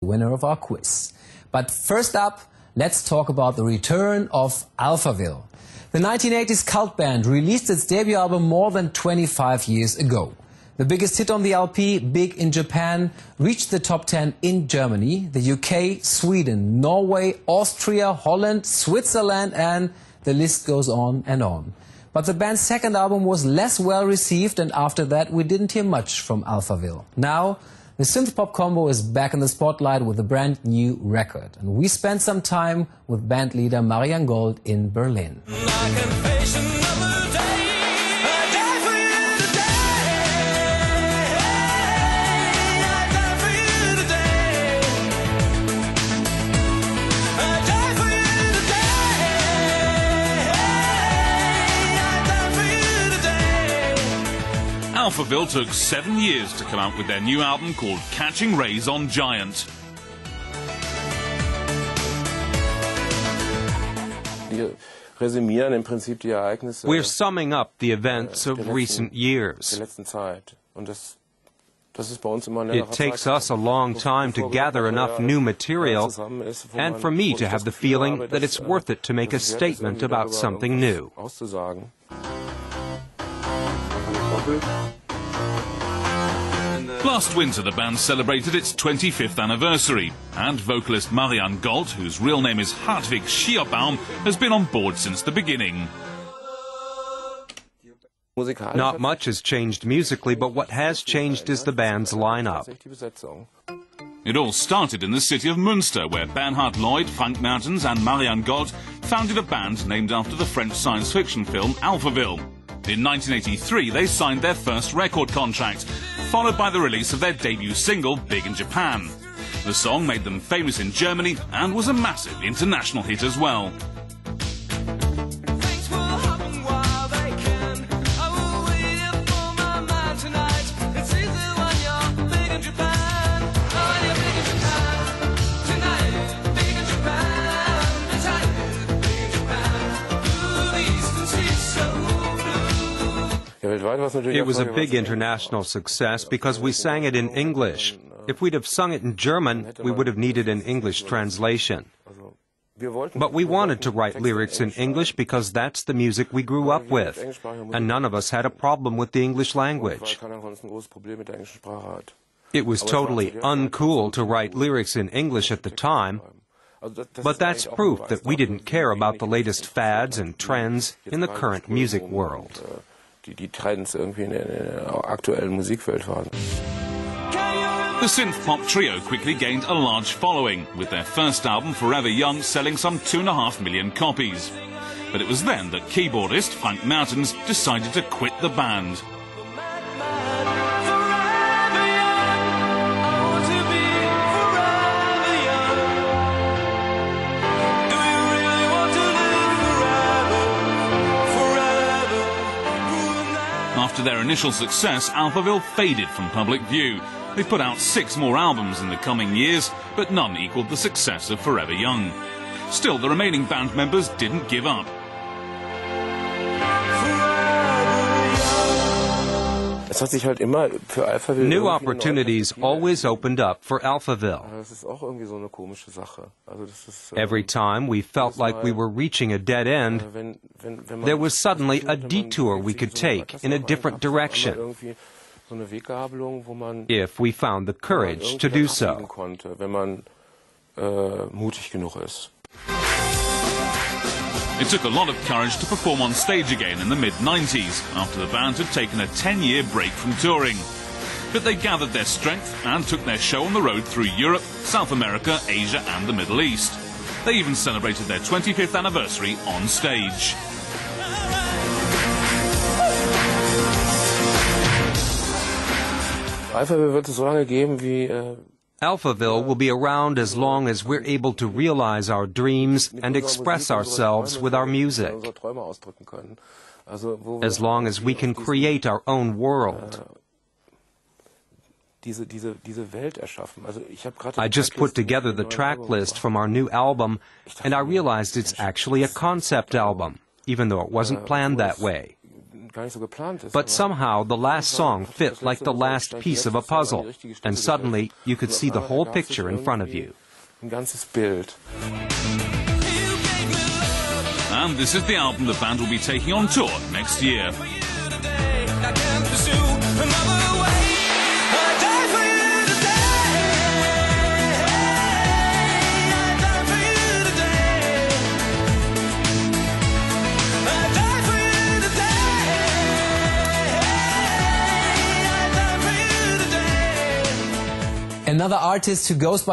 winner of our quiz. But first up, let's talk about the return of Alphaville. The 1980s cult band released its debut album more than 25 years ago. The biggest hit on the LP, Big in Japan, reached the top 10 in Germany, the UK, Sweden, Norway, Austria, Holland, Switzerland, and the list goes on and on. But the band's second album was less well received, and after that we didn't hear much from Alphaville. Now, the synth-pop combo is back in the spotlight with a brand new record. And we spent some time with band leader Marian Gold in Berlin. Alphaville took 7 years to come out with their new album called Catching Rays on Giant. We're summing up the events of recent years. It takes us a long time to gather enough new material, and for me to have the feeling that it's worth it to make a statement about something new. Last winter, the band celebrated its 25th anniversary, and vocalist Marian Gold, whose real name is Hartwig Schierbaum, has been on board since the beginning. Not much has changed musically, but what has changed is the band's lineup. It all started in the city of Münster, where Bernhard Lloyd, Frank Mertens and Marian Gold founded a band named after the French science fiction film Alphaville. In 1983, they signed their first record contract, followed by the release of their debut single, Big in Japan. The song made them famous in Germany and was a massive international hit as well. It was a big international success because we sang it in English. If we'd have sung it in German, we would have needed an English translation. But we wanted to write lyrics in English because that's the music we grew up with, and none of us had a problem with the English language. It was totally uncool to write lyrics in English at the time, but that's proof that we didn't care about the latest fads and trends in the current music world. The synth-pop trio quickly gained a large following, with their first album, Forever Young, selling some 2.5 million copies. But it was then that keyboardist Frank Mertens decided to quit the band. After their initial success, Alphaville faded from public view. They put out 6 more albums in the coming years, but none equaled the success of Forever Young. Still, the remaining band members didn't give up. New opportunities always opened up for Alphaville. Every time we felt like we were reaching a dead end, there was suddenly a detour we could take in a different direction, if we found the courage to do so. It took a lot of courage to perform on stage again in the mid-90s, after the band had taken a 10-year break from touring. But they gathered their strength and took their show on the road through Europe, South America, Asia and the Middle East. They even celebrated their 25th anniversary on stage. Alphaville will be around as long as we're able to realize our dreams and express ourselves with our music. As long as we can create our own world. I just put together the track list from our new album, and I realized it's actually a concept album, even though it wasn't planned that way. But somehow the last song fit like the last piece of a puzzle, and suddenly you could see the whole picture in front of you. And this is the album the band will be taking on tour next year. Another artist who goes by